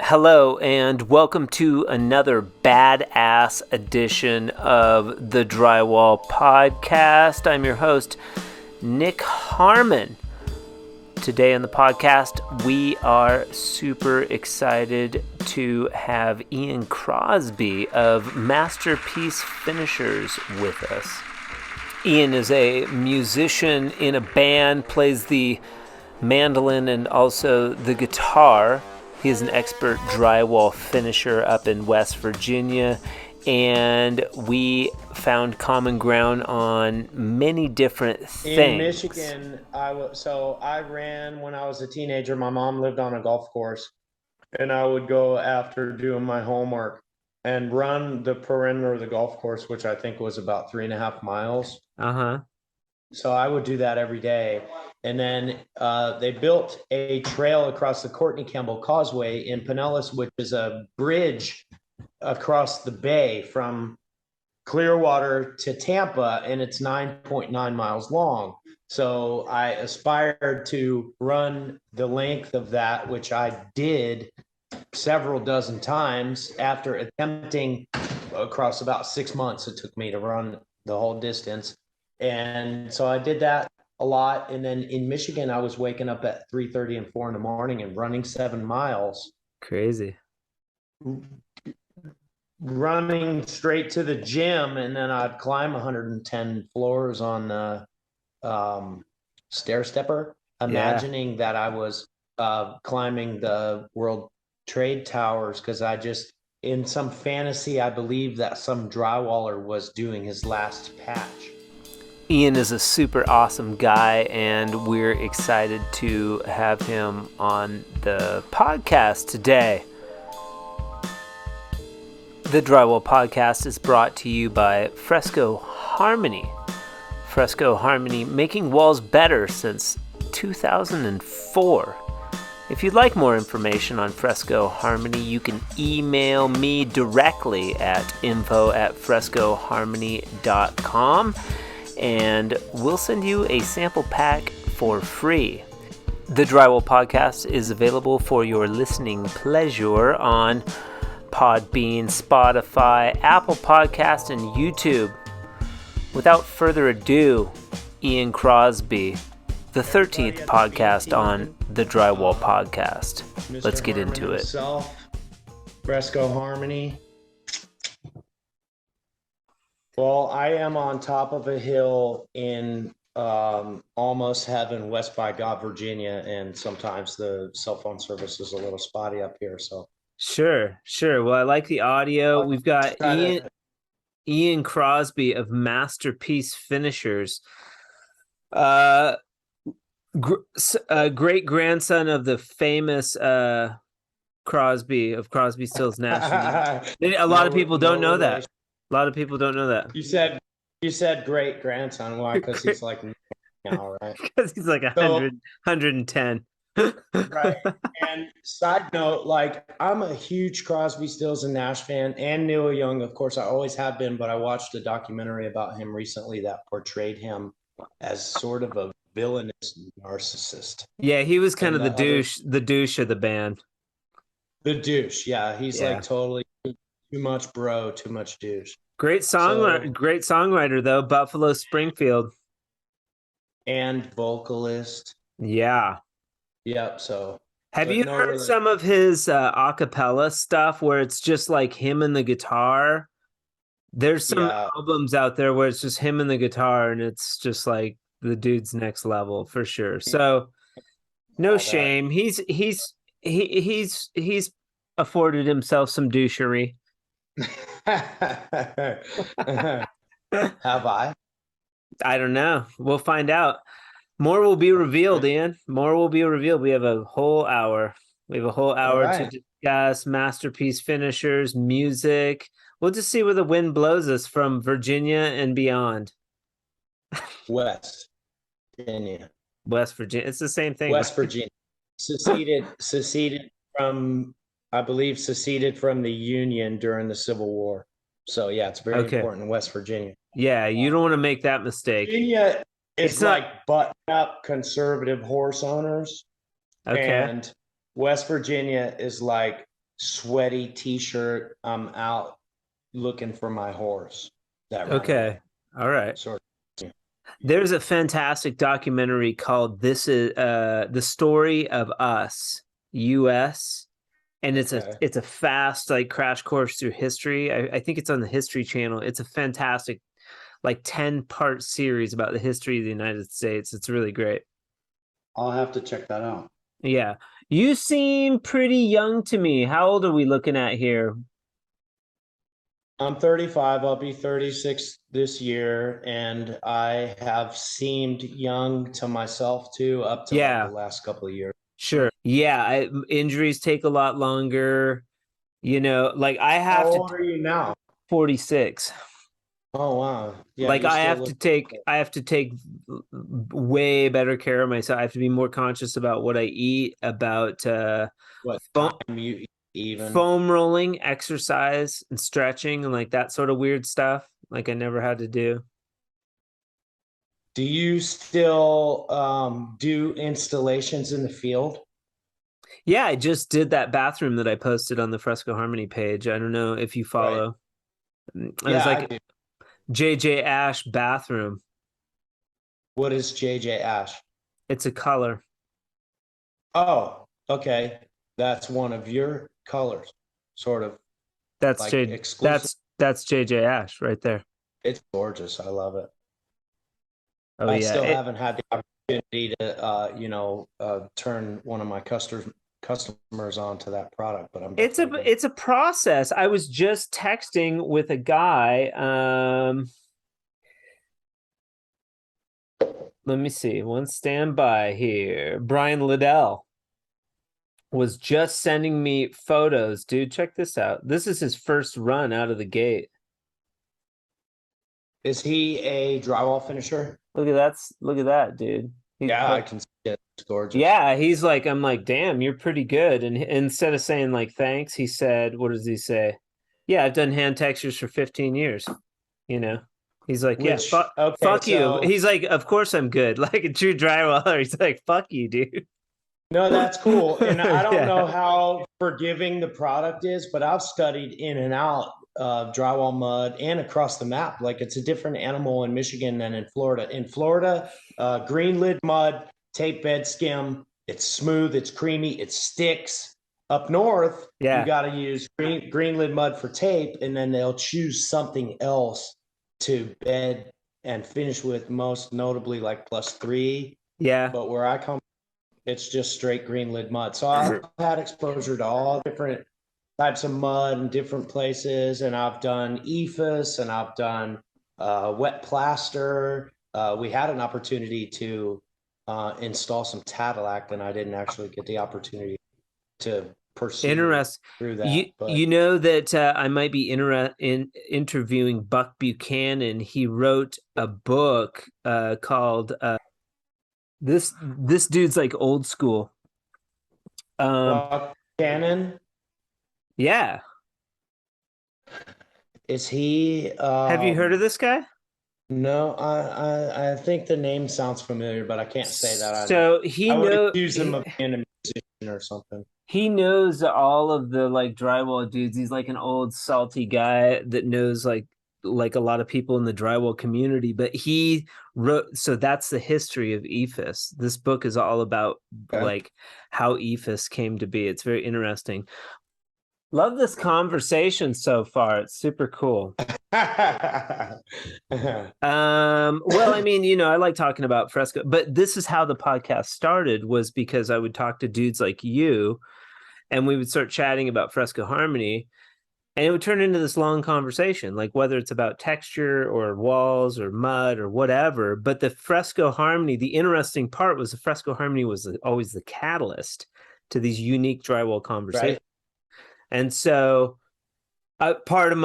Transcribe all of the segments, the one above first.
Hello, and welcome to another badass edition of the Drywall Podcast. I'm your host, Nick Harmon. Today on the podcast, we are super excited to have Ian Crosby of Masterpiece Finishers with us. Ian is a musician in a band, plays the mandolin and also the guitar. He is an expert drywall finisher up in West Virginia, and we found common ground on many different things. In Michigan, I ran when I was a teenager. My mom lived on a golf course, and I would go after doing my homework and run the perimeter of the golf course, which I think was about 3.5 miles. So I would do that every day. And then they built a trail across the Courtney Campbell Causeway in Pinellas, which is a bridge across the bay from Clearwater to Tampa, and it's 9.9 miles long. So I aspired to run the length of that, which I did several dozen times after attempting across about 6 months. It took me to run the whole distance. And so I did that a lot. And then in Michigan, I was waking up at 3:30 and 4 in the morning and running 7 miles. Crazy. Running straight to the gym, and then I'd climb 110 floors on the stair stepper, imagining that I was climbing the World Trade Towers, because in some fantasy, I believe that some drywaller was doing his last patch. Ian is a super awesome guy, and we're excited to have him on the podcast today. The Drywall Podcast is brought to you by Fresco Harmony. Fresco Harmony, making walls better since 2004. If you'd like more information on Fresco Harmony, you can email me directly at info@frescoharmony.com. and we'll send you a sample pack for free. The Drywall Podcast is available for your listening pleasure on Podbean, Spotify, Apple Podcast, and YouTube. Without further ado, Ian Crosby, the 13th podcast on the Drywall Podcast. Let's get into it. Fresco Harmony. Well, I am on top of a hill in almost heaven, west by God, Virginia, and sometimes the cell phone service is a little spotty up here. So Sure. Well, I like the audio. We've got Ian Crosby of Masterpiece Finishers, great grandson of the famous Crosby of Crosby, Stills, Nash. A lot of people don't know that. A lot of people don't know that. You said great grandson. Why? Because he's like now, right? Because he's like 110. Right. And side note, like, I'm a huge Crosby, Stills, and Nash fan, and Neil Young, of course. I always have been, but I watched a documentary about him recently that portrayed him as sort of a villainous narcissist. Yeah, he was kind of the douche of the band. The douche, yeah. He's like totally too much bro, too much douche. Great songwriter though, Buffalo Springfield. And vocalist. Yeah. Yep. So have you heard some of his a cappella stuff where it's just like him and the guitar? There's some albums out there where it's just him and the guitar, and it's just like the dude's next level for sure. So no shame. He's afforded himself some douchery. Have I? I don't know. We'll find out. More will be revealed, Ian. More will be revealed. We have a whole hour. To discuss Masterpiece Finishers, music. We'll just see where the wind blows us from Virginia and beyond. West Virginia. It's the same thing. West Virginia. Seceded from the Union during the Civil War. So yeah, it's very important in West Virginia. Yeah, you don't want to make that mistake. Virginia is like button-up conservative horse owners. Okay. And West Virginia is like sweaty t-shirt, I'm out looking for my horse that ran Okay. away. All right. Sort of. There's a fantastic documentary called This is The Story of Us, US. And Okay. it's a fast like crash course through history. I think it's on the History Channel. It's a fantastic like 10-part series about the history of the United States. It's really great. I'll have to check that out. Yeah. You seem pretty young to me. How old are we looking at here? I'm 35. I'll be 36 this year, and I have seemed young to myself too up to like the Yeah, last couple of years. sure. Yeah, injuries take a lot longer. You know, like I How have to old are you now? 46. Oh wow. Yeah, Like you still look I have to take way better care of myself. I have to be more conscious about what I eat, about what foam, time you even. foam rolling, exercise, and stretching, and like that sort of weird stuff. Like I never had to do. Do you still do installations in the field? Yeah, I just did that bathroom that I posted on the Fresco Harmony page. I don't know if you Right. follow. It was Yeah, I like do. JJ Ash bathroom. What is JJ Ash? It's a color. Oh, okay. That's one of your colors, sort of like exclusive. That's JJ Ash right there. It's gorgeous. I love it. Oh I yeah. still haven't had the opportunity to, turn one of my customers onto that product, but I'm definitely It's a process. I was just texting with a guy. Let me see. One standby here. Brian Liddell was just sending me photos. Dude, check this out. This is his first run out of the gate. Is he a drywall finisher? Look at that, dude. Yeah, I can see it. It's gorgeous. Yeah, he's like, I'm like, damn, you're pretty good. And instead of saying like thanks, he said, what does he say? Yeah, I've done hand textures for 15 years. You know, he's like, yeah, Which, okay, fuck you. so He's like, of course I'm good. Like a true drywaller. He's like, fuck you, dude. no, that's cool. And I don't know Yeah. how forgiving the product is, but I've studied in and out of drywall mud and across the map. Like it's a different animal in Michigan than in Florida. In Florida, green lid mud, tape bed skim. It's smooth, it's creamy, it sticks. Up north, you Yeah. got to use green lid mud for tape, and then they'll choose something else to bed and finish with, most notably like +3. Yeah. But where I come, it's just straight green lid mud. So I've had exposure to all different types of mud in different places, and I've done EFS and I've done wet plaster. We had an opportunity to install some Tadilac, and I didn't actually get the opportunity to pursue Interest. through that. You know that I might be interviewing Buck Buchanan. He wrote a book called this dude's like old school. Cannon, Yeah. is he? Have you heard of this guy? No, I think the name sounds familiar, but I can't say that. So I would accuse him of being a musician or something. he knows all of the like drywall dudes. He's like an old salty guy that knows like a lot of people in the drywall community, but he wrote, so that's the history of EFIS. This book is all about like how EFIS came to be. It's very interesting. Love this conversation so far. It's super cool. Well, I mean, you know, I like talking about Fresco, but this is how the podcast started, was because I would talk to dudes like you and we would start chatting about Fresco Harmony, and it would turn into this long conversation, like whether it's about texture or walls or mud or whatever. But the Fresco Harmony, the interesting part was the Fresco Harmony was always the catalyst to these unique drywall conversations. Right. And so part of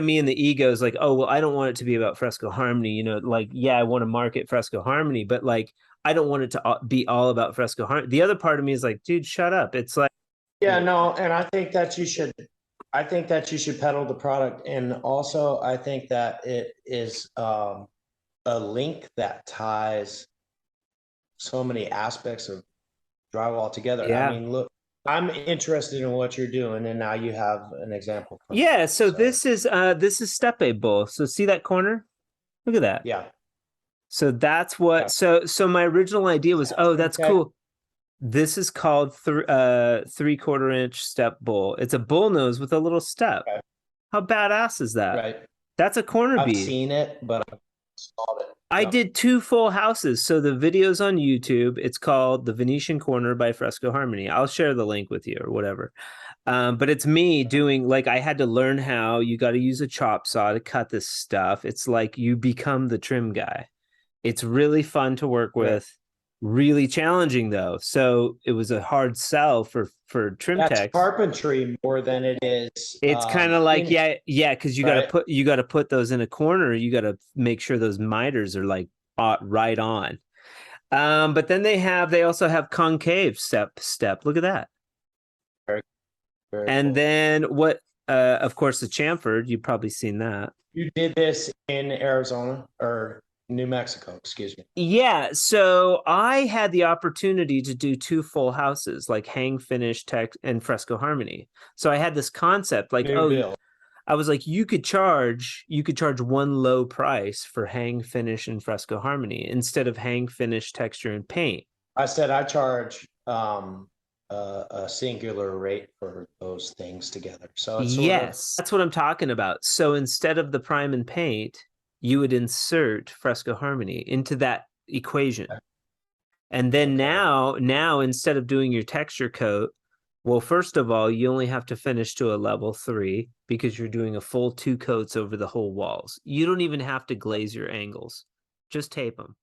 me and the ego is like, oh, well, I don't want it to be about Fresco Harmony. You know, like, yeah, I want to market Fresco Harmony, but like, I don't want it to be all about Fresco Harmony. The other part of me is like, dude, shut up. It's like, yeah, no, and I think that you should peddle the product. And also I think that it is a link that ties so many aspects of drywall together. Yeah. I mean, look, I'm interested in what you're doing, and now you have an example. Yeah, so this is step A bowl. So see that corner? Look at that. Yeah. So that's what. Yeah. So my original idea was, oh, that's cool. This is called 3/4-inch step bowl. It's a bull nose with a little step. Okay. How badass is that? Right. That's a corner I've bead. seen it, but I installed it. I did 2 full houses. So the video's on YouTube. It's called The Venetian Corner by Fresco Harmony. I'll share the link with you or whatever. But it's me doing, like, I had to learn how you got to use a chop saw to cut this stuff. It's like you become the trim guy. It's really fun to work with. Really challenging though. So it was a hard sell for Trim-Tex. That's carpentry more than it is. It's kind of like, because you right? gotta put those in a corner. You gotta make sure those miters are like right on. But then they also have concave step. Look at that. Very and cool. Then what? Of course, the chamfered. You've probably seen that. You did this in Arizona or New Mexico, excuse me. Yeah, so I had the opportunity to do 2 full houses, like hang finish Tex and Fresco Harmony. So I had this concept, like, I was like, you could charge one low price for hang finish and Fresco Harmony instead of hang finish texture and paint. I said I charge a singular rate for those things together. So it's that's what I'm talking about. So instead of the prime and paint, you would insert Fresco Harmony into that equation. And then now instead of doing your texture coat, well, first of all, you only have to finish to a level 3 because you're doing a full 2 coats over the whole walls. You don't even have to glaze your angles. Just tape them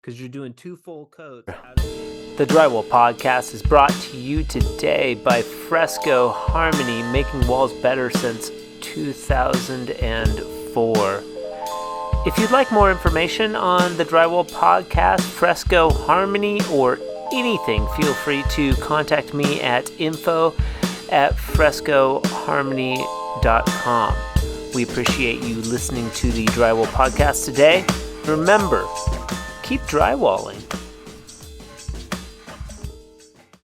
because you're doing 2 full coats. The Drywall Podcast is brought to you today by Fresco Harmony, making walls better since 2004. If you'd like more information on the Drywall Podcast, Fresco Harmony, or anything, feel free to contact me at info@frescoharmony.com. We appreciate you listening to the Drywall Podcast today. Remember, keep drywalling.